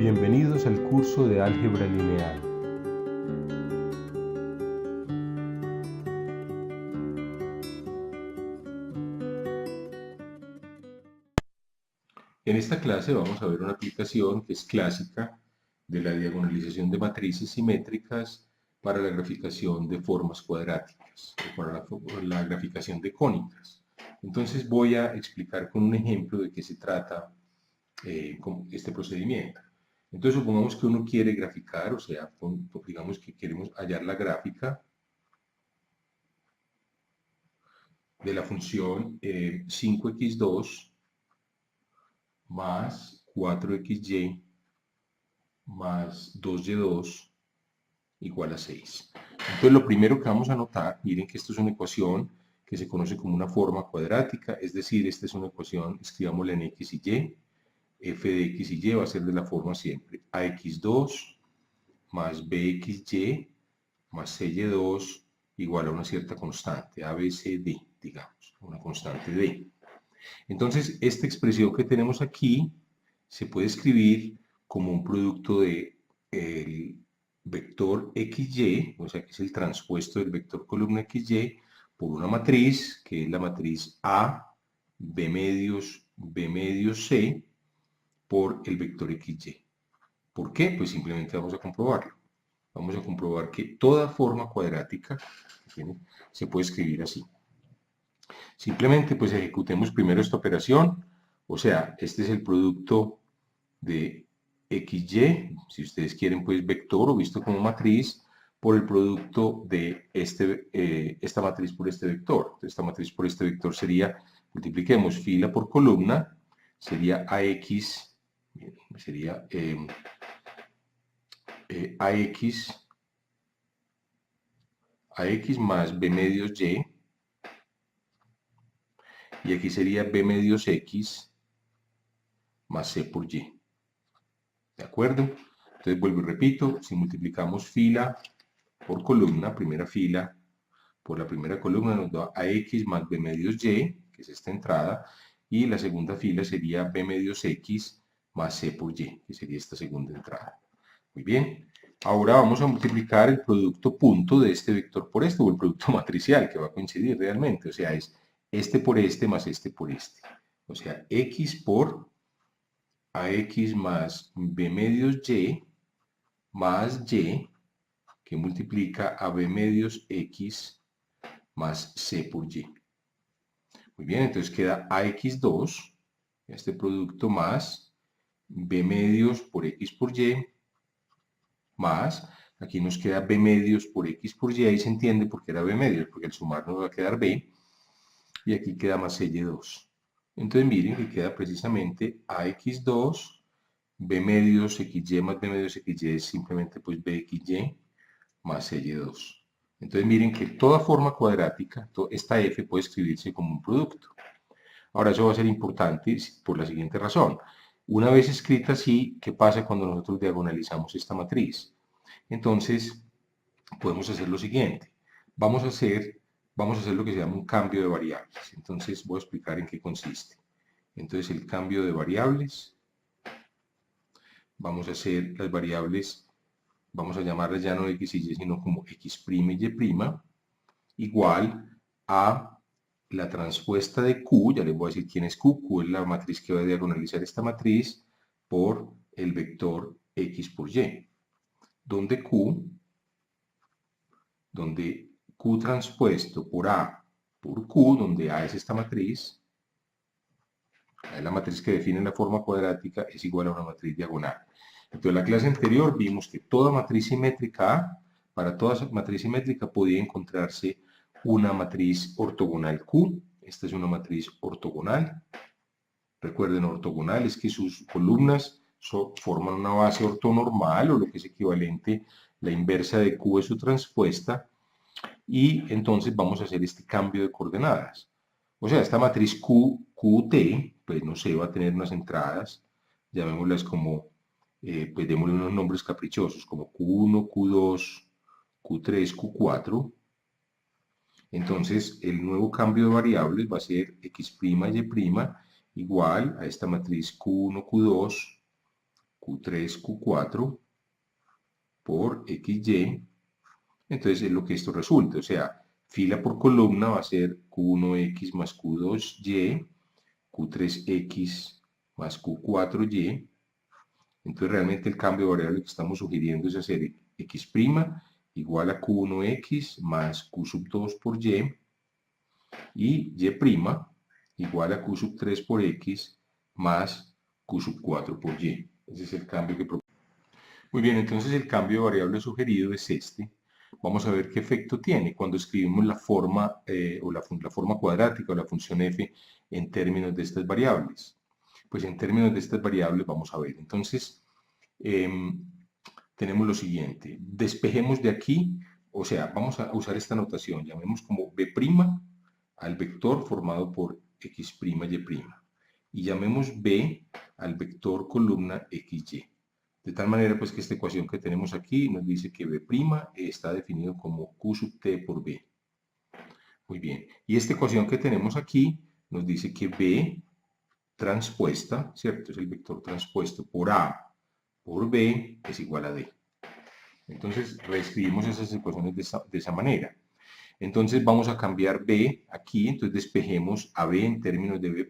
Bienvenidos al curso de álgebra lineal. En esta clase vamos a ver una aplicación que es clásica de la diagonalización de matrices simétricas para la graficación de formas cuadráticas, o para la graficación de cónicas. Entonces voy a explicar con un ejemplo de qué se trata con este procedimiento. Entonces supongamos que uno quiere graficar, o sea, digamos que queremos hallar la gráfica de la función 5x2 más 4xy más 2y2 igual a 6. Entonces lo primero que vamos a notar, miren que esto es una ecuación que se conoce como una forma cuadrática, es decir, esta es una ecuación, escribámosla en x y y, f de x y y va a ser de la forma siempre ax2 más bxy más cy2 igual a una cierta constante, abcd, digamos, una constante d. Entonces, esta expresión que tenemos aquí se puede escribir como un producto de el vector xy, o sea que es el transpuesto del vector columna xy, por una matriz, que es la matriz A, B medios C, por el vector xy. ¿Por qué? Pues simplemente vamos a comprobarlo. Vamos a comprobar que toda forma cuadrática se puede escribir así. Simplemente pues ejecutemos primero esta operación, o sea, este es el producto de xy, si ustedes quieren pues vector o visto como matriz, por el producto de esta matriz por este vector. Entonces, esta matriz por este vector sería, multipliquemos fila por columna, sería ax, sería ax más b medios y aquí sería b medios x más c por y. ¿De acuerdo? Entonces vuelvo y repito, si multiplicamos fila por columna, primera fila por la primera columna nos da ax más b medios y, que es esta entrada, y la segunda fila sería b medios x más c por y, que sería esta segunda entrada. Muy bien. Ahora vamos a multiplicar el producto punto de este vector por este, o el producto matricial, que va a coincidir realmente. O sea, es este por este más este por este. O sea, x por ax más b medios y más y, que multiplica a b medios x más c por y. Muy bien, entonces queda ax2, este producto más b medios por x por y, más, aquí nos queda b medios por x por y, ahí se entiende por qué era b medios, porque al sumar nos va a quedar b, y aquí queda más y2. Entonces miren que queda precisamente ax2, b medios xy más b medios xy es simplemente pues bxy más y2. Entonces miren que toda forma cuadrática, esta f puede escribirse como un producto. Ahora eso va a ser importante por la siguiente razón. Una vez escrita así, ¿qué pasa cuando nosotros diagonalizamos esta matriz? Entonces podemos hacer lo siguiente. Vamos a hacer lo que se llama un cambio de variables. Entonces voy a explicar en qué consiste. Entonces el cambio de variables, vamos a hacer las variables, vamos a llamarlas ya no x y y, sino como x' y y', igual a la transpuesta de Q, ya les voy a decir quién es Q, Q es la matriz que va a diagonalizar esta matriz por el vector x por y, donde Q transpuesto por A por Q, donde A es esta matriz, es la matriz que define la forma cuadrática, es igual a una matriz diagonal. Entonces, en la clase anterior vimos que toda matriz simétrica A, para toda matriz simétrica podía encontrarse una matriz ortogonal Q. Esta es una matriz ortogonal. Recuerden, ortogonal es que sus columnas forman una base ortonormal, o lo que es equivalente, la inversa de Q es su transpuesta, y entonces vamos a hacer este cambio de coordenadas. O sea, esta matriz QT, pues no sé, va a tener unas entradas, llamémoslas como, pues démosle unos nombres caprichosos, como Q1, Q2, Q3, Q4. Entonces, el nuevo cambio de variables va a ser x' y' igual a esta matriz Q1, Q2, Q3, Q4 por XY. Entonces es lo que esto resulta, o sea, fila por columna va a ser Q1X más Q2Y, Q3X más Q4Y. Entonces realmente el cambio de variable que estamos sugiriendo es hacer X' igual a Q1X más Q sub 2 por Y, y Y' igual a Q sub 3 por X más Q sub 4 por Y. Ese es el cambio que proponemos. Muy bien, entonces el cambio de variable sugerido es este. Vamos a ver qué efecto tiene cuando escribimos la forma, la forma cuadrática o la función f en términos de estas variables. Pues en términos de estas variables vamos a ver. Entonces, tenemos lo siguiente. Despejemos de aquí, o sea, vamos a usar esta notación. Llamemos como b' al vector formado por x', y'. Y llamemos b al vector columna xy. De tal manera pues que esta ecuación que tenemos aquí nos dice que b' está definido como q sub t por b. Muy bien. Y esta ecuación que tenemos aquí nos dice que b transpuesta, ¿cierto? Es el vector transpuesto por a por b es igual a d. Entonces reescribimos esas ecuaciones de esa manera. Entonces vamos a cambiar b aquí, entonces despejemos a b en términos de b'.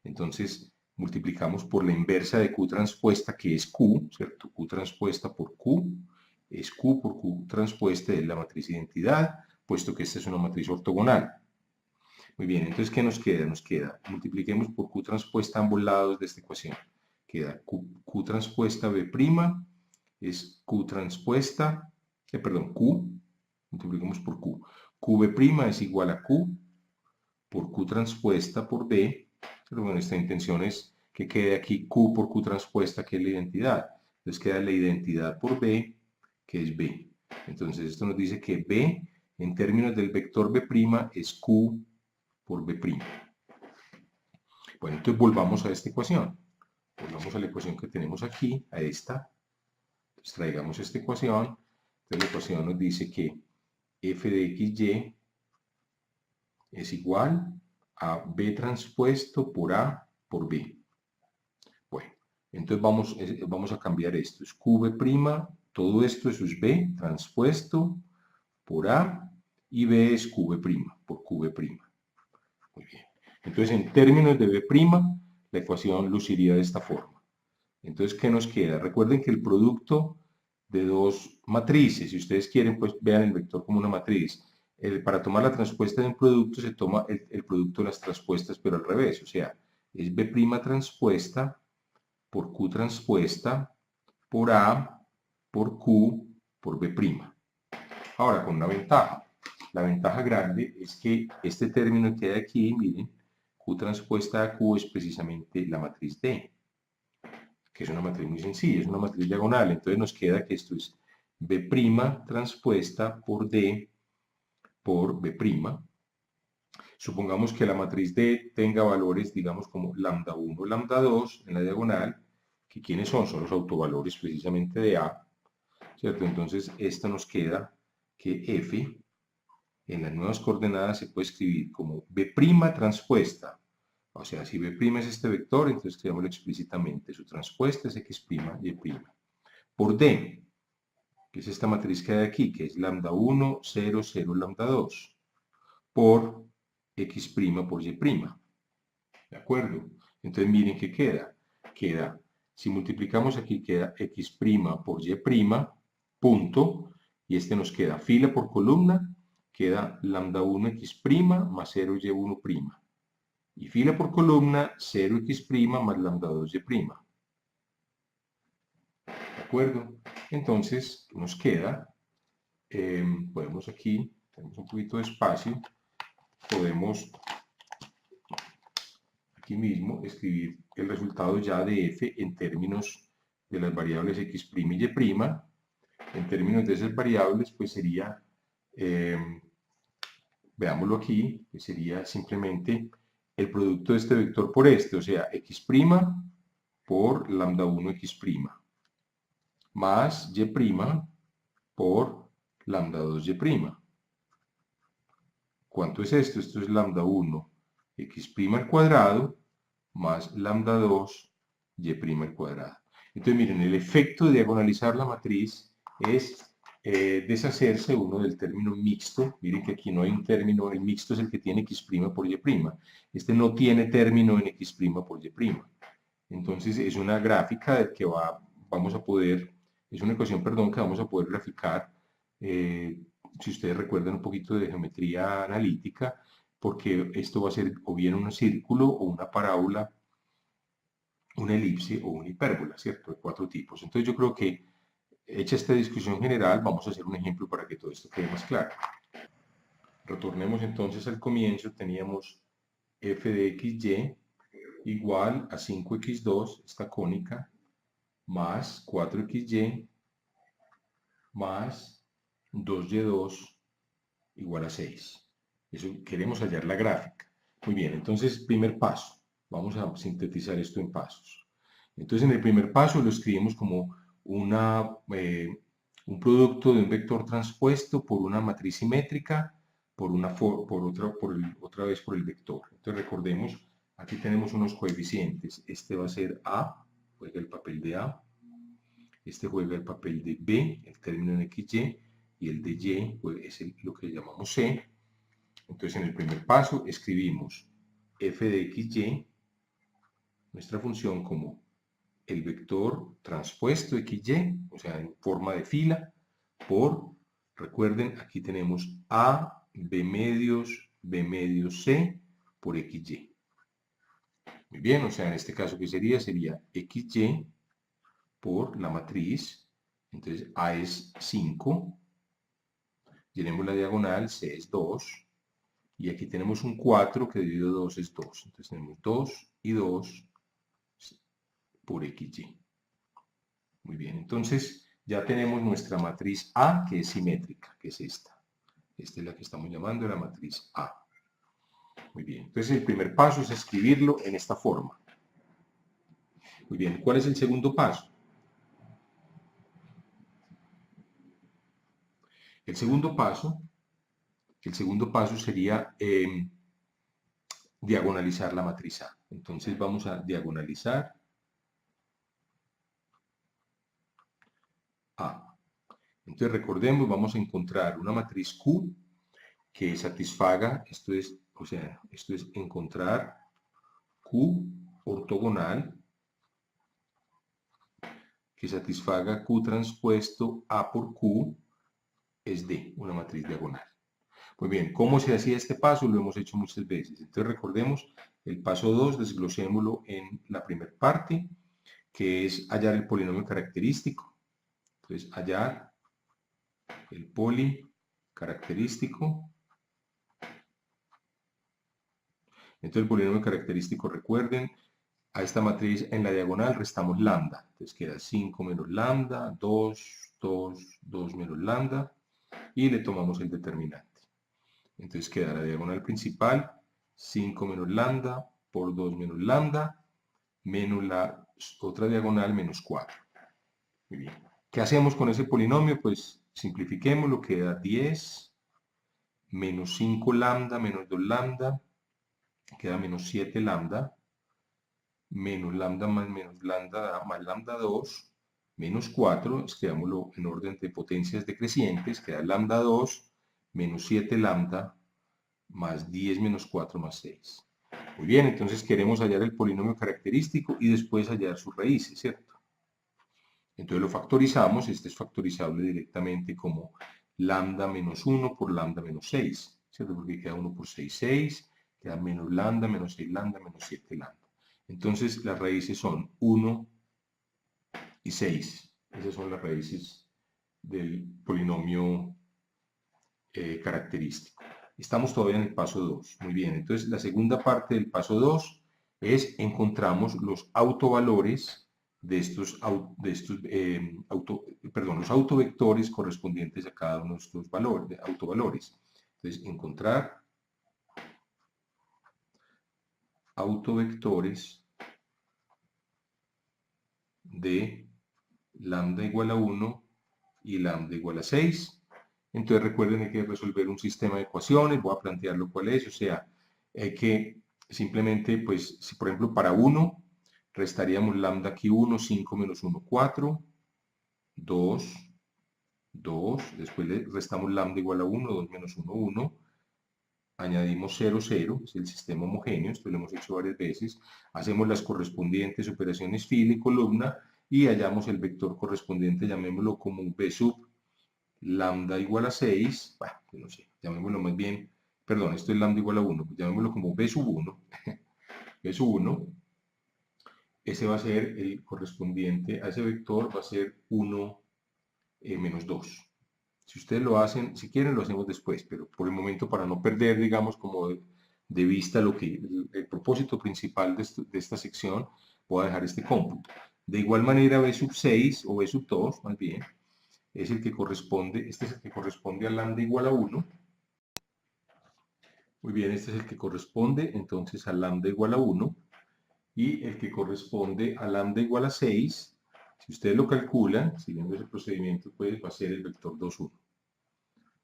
Entonces multiplicamos por la inversa de q transpuesta, que es q, ¿cierto? Q transpuesta por q, es q por q transpuesta, es la matriz identidad, puesto que esta es una matriz ortogonal. Muy bien, entonces, ¿qué nos queda? Nos queda, multipliquemos por q transpuesta ambos lados de esta ecuación. Queda q transpuesta b' es q transpuesta, q, multipliquemos por q. Qb' es igual a q por q transpuesta por b, pero bueno, esta intención es que quede aquí q por q transpuesta, que es la identidad. Entonces queda la identidad por b, que es b. Entonces esto nos dice que b, en términos del vector b' es q por b'. Bueno, entonces volvamos a esta ecuación. Volvamos a la ecuación que tenemos aquí, a esta. Entonces traigamos esta ecuación. Entonces la ecuación nos dice que f de xy es igual a b transpuesto por a por b. Bueno, entonces vamos a cambiar esto. Es qb', todo esto es b transpuesto por a, y b es qb' por qb'. Muy bien. Entonces, en términos de b', la ecuación luciría de esta forma. Entonces, ¿qué nos queda? Recuerden que el producto de dos matrices, si ustedes quieren, pues vean el vector como una matriz. Para tomar la transpuesta de un producto, se toma el producto de las transpuestas, pero al revés. O sea, es b' transpuesta por q transpuesta por a por q por b'. Ahora, con una ventaja. La ventaja grande es que este término que hay aquí, miren, q transpuesta a q es precisamente la matriz D, que es una matriz muy sencilla, es una matriz diagonal. Entonces nos queda que esto es b' transpuesta por D por b'. Supongamos que la matriz D tenga valores, digamos, como lambda 1, lambda 2 en la diagonal, que ¿quiénes son? Son los autovalores precisamente de A, ¿cierto? Entonces esta nos queda que F en las nuevas coordenadas se puede escribir como b' transpuesta. O sea, si b' es este vector, entonces escribámoslo explícitamente. Su transpuesta es x', y'. Por D, que es esta matriz que hay aquí, que es lambda 1, 0, 0, lambda 2. Por x' por y'. ¿De acuerdo? Entonces miren qué queda. Queda, si multiplicamos aquí, queda x' por y', punto, y este nos queda fila por columna, queda lambda 1 x' más 0 y1'. Y fila por columna 0x' más lambda 2y'. ¿De acuerdo? Entonces nos queda, podemos aquí, tenemos un poquito de espacio, podemos aquí mismo escribir el resultado ya de f en términos de las variables x' y y'. En términos de esas variables, pues sería, veámoslo aquí, que sería simplemente el producto de este vector por este, o sea, x' por lambda 1 x', más y' por lambda 2y'. ¿Cuánto es esto? Esto es lambda 1 x' al cuadrado más lambda 2 y' al cuadrado. Entonces, miren, el efecto de diagonalizar la matriz es deshacerse uno del término mixto. Miren que aquí no hay un término, el mixto es el que tiene x' por y'. Este no tiene término en x' por y'. Entonces, es una gráfica del que vamos a poder, es una ecuación, perdón, que vamos a poder graficar, si ustedes recuerdan un poquito de geometría analítica, porque esto va a ser o bien un círculo o una parábola, una elipse o una hipérbola, ¿cierto? De 4 tipos. Entonces yo creo que, hecha esta discusión general, vamos a hacer un ejemplo para que todo esto quede más claro. Retornemos entonces al comienzo, teníamos f de xy igual a 5x2, esta cónica, más 4xy más 2y2 igual a 6. Eso queremos hallar la gráfica. Muy bien, entonces primer paso. Vamos a sintetizar esto en pasos. Entonces en el primer paso lo escribimos como un producto de un vector transpuesto por una matriz simétrica otra vez por el vector. Entonces recordemos, aquí tenemos unos coeficientes. Este va a ser A, juega el papel de A. Este juega el papel de B, el término en XY, y el de Y pues, es lo que llamamos C. Entonces, en el primer paso escribimos f de XY, nuestra función, como el vector transpuesto XY, o sea, en forma de fila, recuerden, aquí tenemos A, B medios C por XY. Muy bien, o sea, en este caso, ¿qué sería? Sería XY por la matriz. Entonces, A es 5. Llenemos la diagonal, C es 2. Y aquí tenemos un 4 que dividido 2 es 2. Entonces tenemos 2 y 2 por XY. Muy bien, entonces ya tenemos nuestra matriz A, que es simétrica, que es esta. Esta es la que estamos llamando la matriz A. Muy bien, entonces el primer paso es escribirlo en esta forma. Muy bien, ¿cuál es el segundo paso? El segundo paso sería diagonalizar la matriz A. Entonces vamos a diagonalizar A. Entonces recordemos, vamos a encontrar una matriz Q que satisfaga, esto es encontrar Q ortogonal que satisfaga Q transpuesto A por Q es D, una matriz diagonal. Muy bien, ¿cómo se hacía este paso? Lo hemos hecho muchas veces. Entonces recordemos, el paso 2, desglosémoslo en la primera parte, que es hallar el polinomio característico. Entonces, hallar el poli característico. Entonces, el polinomio característico, recuerden, a esta matriz en la diagonal restamos lambda. Entonces queda 5 menos lambda, 2, 2, 2 menos lambda, y le tomamos el determinante. Entonces queda la diagonal principal, 5 menos lambda por 2 menos lambda, menos la otra diagonal menos 4. Muy bien. ¿Qué hacemos con ese polinomio? Pues simplifiquémoslo, queda 10 menos 5 lambda menos 2 lambda, queda menos 7 lambda, menos lambda más lambda 2, menos 4, escribámoslo en orden de potencias decrecientes, queda lambda 2 menos 7 lambda más 10 menos 4 más 6. Muy bien, entonces queremos hallar el polinomio característico y después hallar sus raíces, ¿cierto? Entonces lo factorizamos, este es factorizable directamente como lambda menos 1 por lambda menos 6, ¿cierto? Porque queda 1 por 6, 6, queda menos lambda, menos 6 lambda, menos 7 lambda. Entonces las raíces son 1 y 6. Esas son las raíces del polinomio característico. Estamos todavía en el paso 2. Muy bien, entonces la segunda parte del paso 2 es encontramos los autovalores de los autovectores correspondientes a cada uno de estos autovalores. Entonces, encontrar autovectores de lambda igual a 1 y lambda igual a 6. Entonces recuerden que hay que resolver un sistema de ecuaciones, voy a plantearlo cuál es, o sea, hay que simplemente, pues, si por ejemplo para 1 restaríamos lambda aquí 1, 5 menos 1, 4, 2, 2, después le restamos lambda igual a 1, 2 menos 1, 1, añadimos 0, 0, es el sistema homogéneo, esto lo hemos hecho varias veces, hacemos las correspondientes operaciones fila y columna, y hallamos el vector correspondiente, llamémoslo como b sub lambda igual a 6, bueno, no sé, llamémoslo más bien, perdón, esto es lambda igual a 1, pues llamémoslo como b sub 1, b sub 1, ese va a ser el correspondiente a ese vector, va a ser 1 menos 2. Si ustedes lo hacen, si quieren lo hacemos después, pero por el momento para no perder, digamos, como de vista lo que el propósito principal de esta sección, voy a dejar este cómputo. De igual manera, b sub 6 o b sub 2, más bien, es el que corresponde, este es el que corresponde a lambda igual a 1. Muy bien, este es el que corresponde entonces a lambda igual a 1. Y el que corresponde a lambda igual a 6, si ustedes lo calculan, siguiendo ese procedimiento, pues va a ser el vector 2, 1.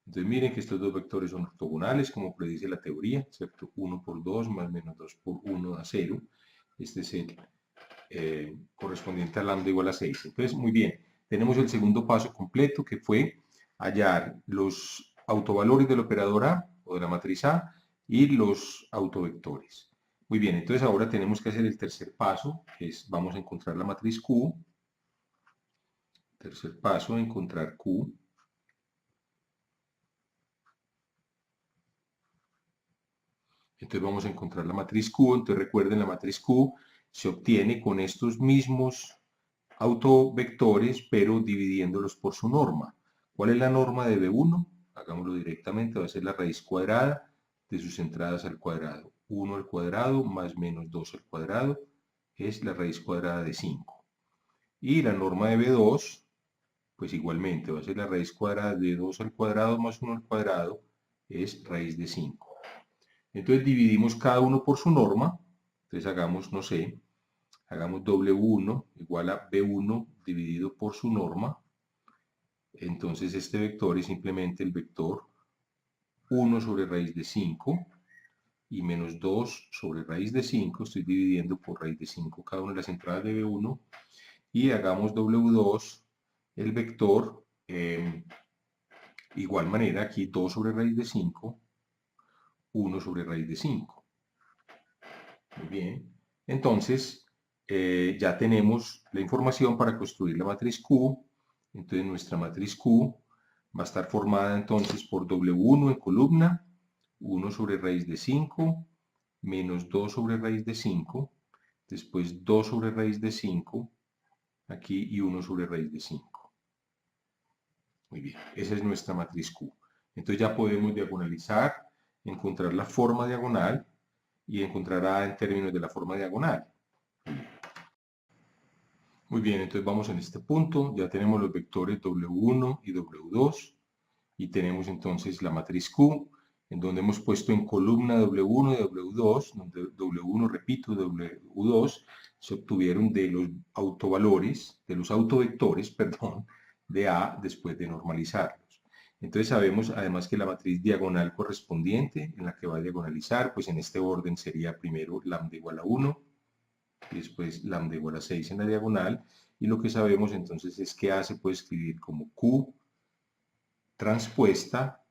Entonces miren que estos dos vectores son ortogonales, como predice la teoría, ¿cierto? 1 por 2 más menos 2 por 1 da 0. Este es el correspondiente a lambda igual a 6. Entonces, muy bien, tenemos el segundo paso completo, que fue hallar los autovalores del operador A, o de la matriz A, y los autovectores. Muy bien, entonces ahora tenemos que hacer el tercer paso, que es, vamos a encontrar la matriz Q. Tercer paso, encontrar Q. Entonces vamos a encontrar la matriz Q. Entonces recuerden, la matriz Q se obtiene con estos mismos autovectores, pero dividiéndolos por su norma. ¿Cuál es la norma de B1? Hagámoslo directamente, va a ser la raíz cuadrada de sus entradas al cuadrado. 1 al cuadrado más menos 2 al cuadrado es la raíz cuadrada de 5. Y la norma de B2, pues igualmente va a ser la raíz cuadrada de 2 al cuadrado más 1 al cuadrado, es raíz de 5. Entonces dividimos cada uno por su norma. Entonces hagamos, no sé, hagamos W1 igual a B1 dividido por su norma. Entonces este vector es simplemente el vector 1 sobre raíz de 5 y menos 2 sobre raíz de 5. Estoy dividiendo por raíz de 5 cada una de las entradas de B1. Y hagamos W2 el vector, igual manera, aquí 2 sobre raíz de 5, 1 sobre raíz de 5. Muy bien. Entonces, ya tenemos la información para construir la matriz Q. Entonces, nuestra matriz Q va a estar formada entonces por W1 en columna, 1 sobre raíz de 5, menos 2 sobre raíz de 5, después 2 sobre raíz de 5, aquí y 1 sobre raíz de 5. Muy bien, esa es nuestra matriz Q. Entonces ya podemos diagonalizar, encontrar la forma diagonal y encontrar A en términos de la forma diagonal. Muy bien, entonces vamos en este punto, ya tenemos los vectores W1 y W2 y tenemos entonces la matriz Q, en donde hemos puesto en columna W1 y W2, donde W1, repito, W2 se obtuvieron de los autovalores, de los autovectores, perdón, de A después de normalizarlos. Entonces sabemos además que la matriz diagonal correspondiente en la que va a diagonalizar, pues en este orden sería primero lambda igual a 1, y después lambda igual a 6 en la diagonal, y lo que sabemos entonces es que A se puede escribir como Q transpuesta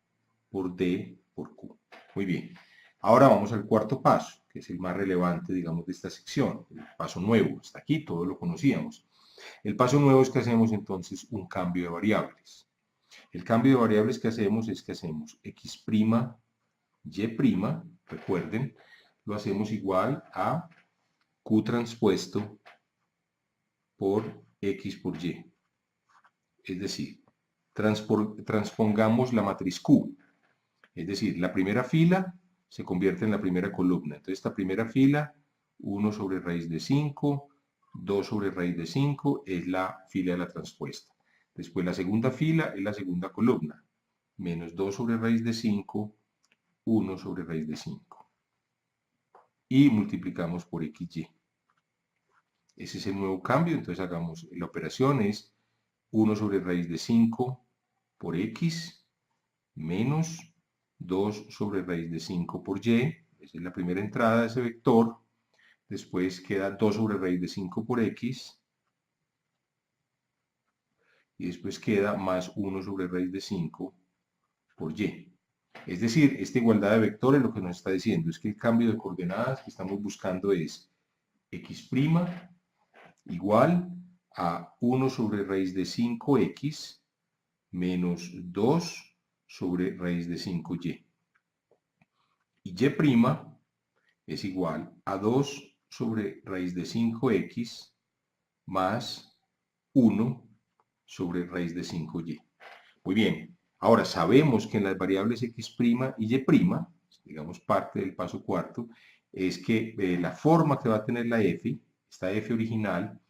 por D por Q. Muy bien. Ahora vamos al cuarto paso, que es el más relevante, digamos, de esta sección, el paso nuevo. Hasta aquí todo lo conocíamos. El paso nuevo es que hacemos entonces un cambio de variables. El cambio de variables que hacemos es que hacemos x', y', recuerden, lo hacemos igual a Q transpuesto por X por Y. Es decir, transpongamos la matriz Q. Es decir, la primera fila se convierte en la primera columna. Entonces, esta primera fila, 1 sobre raíz de 5, 2 sobre raíz de 5, es la fila de la transpuesta. Después, la segunda fila es la segunda columna. Menos 2 sobre raíz de 5, 1 sobre raíz de 5. Y multiplicamos por XY. Ese es el nuevo cambio, entonces hagamos la operación, es 1 sobre raíz de 5 por X menos 2 sobre raíz de 5 por Y, esa es la primera entrada de ese vector, después queda 2 sobre raíz de 5 por x, y después queda más 1 sobre raíz de 5 por y. Es decir, esta igualdad de vectores lo que nos está diciendo es que el cambio de coordenadas que estamos buscando es x' igual a 1 sobre raíz de 5x menos 2 sobre raíz de 5y. Y y' es igual a 2 sobre raíz de 5x más 1 sobre raíz de 5y. Muy bien, ahora sabemos que en las variables x' y y', digamos parte del paso cuarto, es que la forma que va a tener la f, esta f original,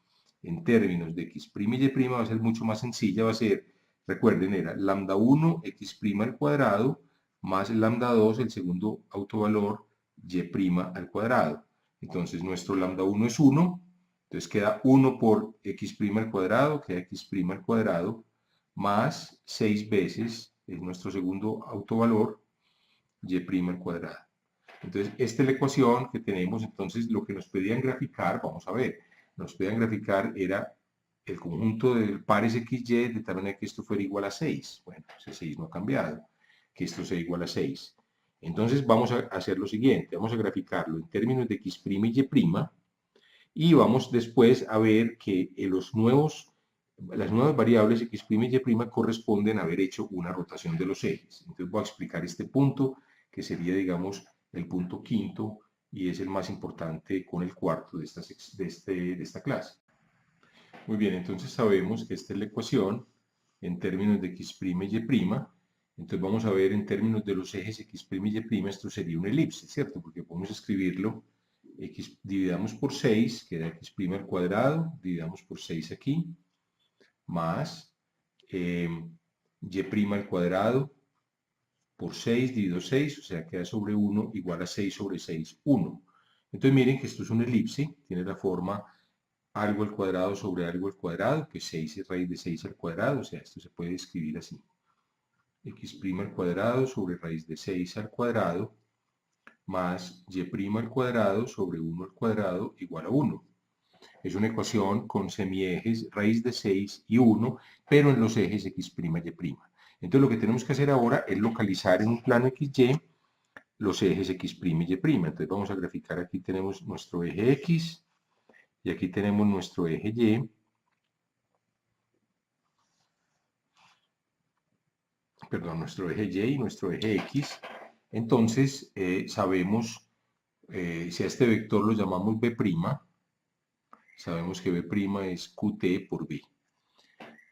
en términos de x' y y' va a ser mucho más sencilla, va a ser, recuerden, era lambda 1 x' al cuadrado más lambda 2, el segundo autovalor, y' al cuadrado. Entonces nuestro lambda 1 es 1, entonces queda 1 por x' al cuadrado, queda x' al cuadrado, más 6 veces, es nuestro segundo autovalor, y' al cuadrado. Entonces, esta es la ecuación que tenemos. Entonces, lo que nos pedían graficar, vamos a ver, nos pedían graficar era el conjunto de pares XY de tal manera que esto fuera igual a 6. Bueno, ese 6 no ha cambiado, que esto sea igual a 6. Entonces, vamos a hacer lo siguiente, vamos a graficarlo en términos de x' y vamos después a ver que las nuevas variables x' y y' corresponden a haber hecho una rotación de los ejes. Entonces voy a explicar este punto, que sería, digamos, el punto quinto, y es el más importante con el cuarto de esta clase. Muy bien, entonces sabemos que esta es la ecuación en términos de x' y y'. Entonces vamos a ver en términos de los ejes x' y y', esto sería una elipse, ¿cierto? Porque podemos escribirlo, x dividamos por 6, queda x' al cuadrado, dividamos por 6 aquí, más y' al cuadrado por 6 dividido 6, o sea, queda sobre 1 igual a 6 sobre 6, 1. Entonces miren que esto es una elipse, tiene la forma algo al cuadrado sobre algo al cuadrado, que 6 es raíz de 6 al cuadrado, o sea, esto se puede escribir así. X' al cuadrado sobre raíz de 6 al cuadrado, más y' al cuadrado sobre 1 al cuadrado igual a 1. Es una ecuación con semiejes, raíz de 6 y 1, pero en los ejes x', y'. Entonces lo que tenemos que hacer ahora es localizar en un plano XY los ejes x', y'. Entonces vamos a graficar, aquí tenemos nuestro eje X y aquí tenemos nuestro eje Y. Perdón, nuestro eje Y y nuestro eje X. Entonces sabemos, si a este vector lo llamamos B', sabemos que B' es QT por B.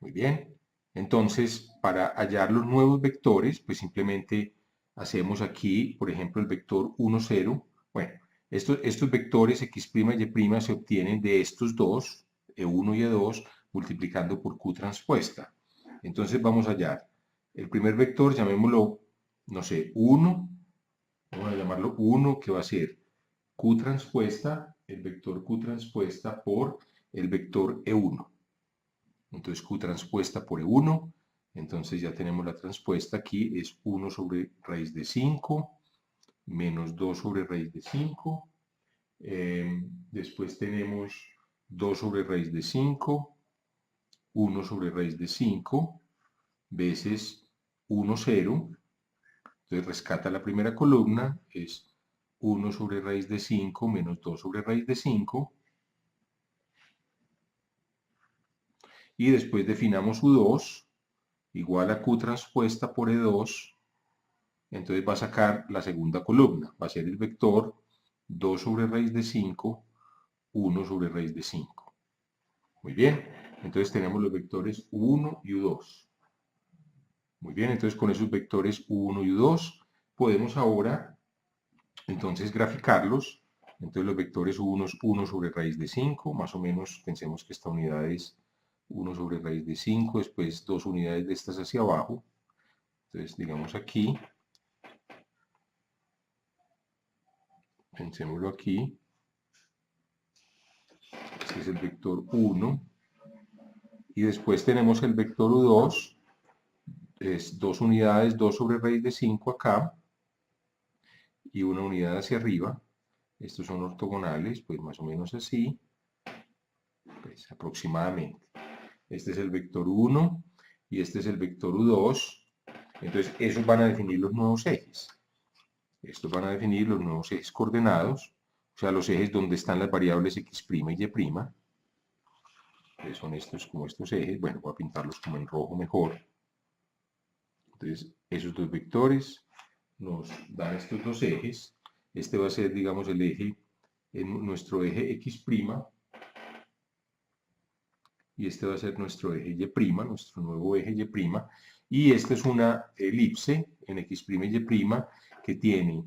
Muy bien. Entonces, para hallar los nuevos vectores, pues simplemente hacemos aquí, por ejemplo, el vector 1, 0. Bueno, estos vectores x' y y' se obtienen de estos dos, E1 y E2, multiplicando por Q transpuesta. Entonces vamos a hallar el primer vector, llamémoslo, no sé, 1. Vamos a llamarlo 1, que va a ser Q transpuesta, el vector Q transpuesta por el vector E1. Entonces Q transpuesta por E1, entonces ya tenemos la transpuesta aquí, es 1 sobre raíz de 5, menos 2 sobre raíz de 5, después tenemos 2 sobre raíz de 5, 1 sobre raíz de 5, veces 1, 0, entonces rescata la primera columna, es 1 sobre raíz de 5 menos 2 sobre raíz de 5, y después definamos U2 igual a Q transpuesta por E2, entonces va a sacar la segunda columna, va a ser el vector 2 sobre raíz de 5, 1 sobre raíz de 5. Muy bien, entonces tenemos los vectores U1 y U2. Muy bien, entonces con esos vectores U1 y U2 podemos ahora entonces graficarlos. Entonces los vectores U1 es 1 sobre raíz de 5, más o menos pensemos que esta unidad es 1 sobre raíz de 5, después 2 unidades de estas hacia abajo. Entonces digamos aquí, pensémoslo aquí, este es el vector 1, y después tenemos el vector U2, es 2 unidades, 2 sobre raíz de 5 acá, y una unidad hacia arriba, estos son ortogonales, pues más o menos así, pues aproximadamente. Este es el vector 1 y este es el vector U2. Entonces, esos van a definir los nuevos ejes. Estos van a definir los nuevos ejes coordenados, o sea, los ejes donde están las variables x' y y'. Que son estos como estos ejes. Bueno, voy a pintarlos como en rojo mejor. Entonces, esos dos vectores nos dan estos dos ejes. Este va a ser, digamos, el eje, nuestro eje x', y este va a ser nuestro eje y', nuestro nuevo eje y', y esta es una elipse en x' y y' que tiene,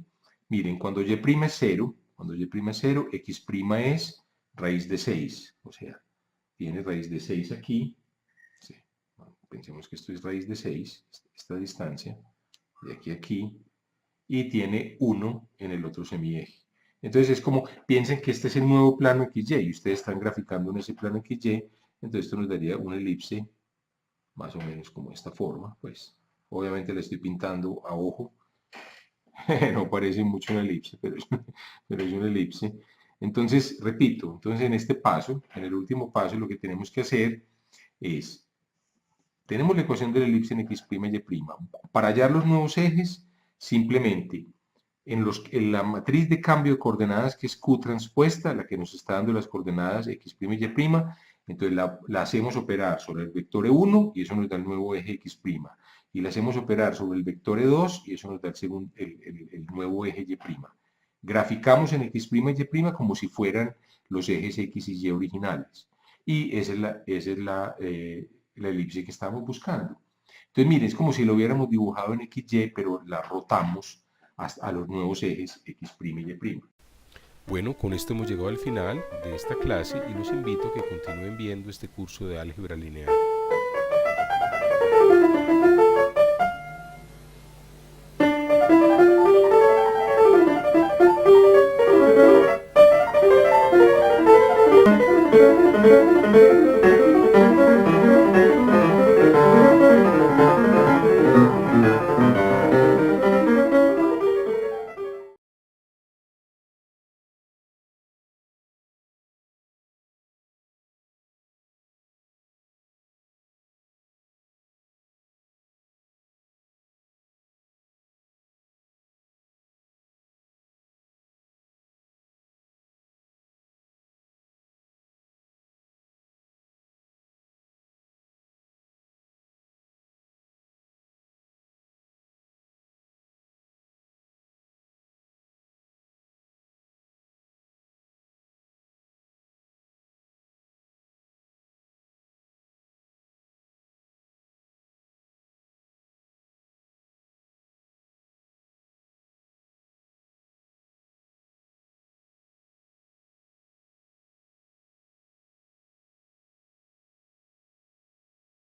miren, cuando y' es 0, x' es raíz de 6, o sea, tiene raíz de 6 aquí, sí. Bueno, pensemos que esto es raíz de 6, esta distancia, de aquí a aquí, y tiene 1 en el otro semieje. Entonces es como, piensen que este es el nuevo plano XY, y ustedes están graficando en ese plano XY, entonces esto nos daría una elipse, más o menos como esta forma, pues, obviamente la estoy pintando a ojo, no parece mucho una elipse, pero es una elipse. Entonces, repito, entonces en este paso, en el último paso, lo que tenemos que hacer es, tenemos la ecuación de la elipse en x' y y'. Para hallar los nuevos ejes, simplemente en la matriz de cambio de coordenadas, que es Q transpuesta, la que nos está dando las coordenadas x' y y', entonces la hacemos operar sobre el vector E1 y eso nos da el nuevo eje x'. Y la hacemos operar sobre el vector E2 y eso nos da el nuevo eje y'. Graficamos en x' y y' como si fueran los ejes x y y originales. Y esa es la elipse que estamos buscando. Entonces, miren, es como si lo hubiéramos dibujado en XY, pero la rotamos hasta a los nuevos ejes x' y y'. Bueno, con esto hemos llegado al final de esta clase y los invito a que continúen viendo este curso de álgebra lineal.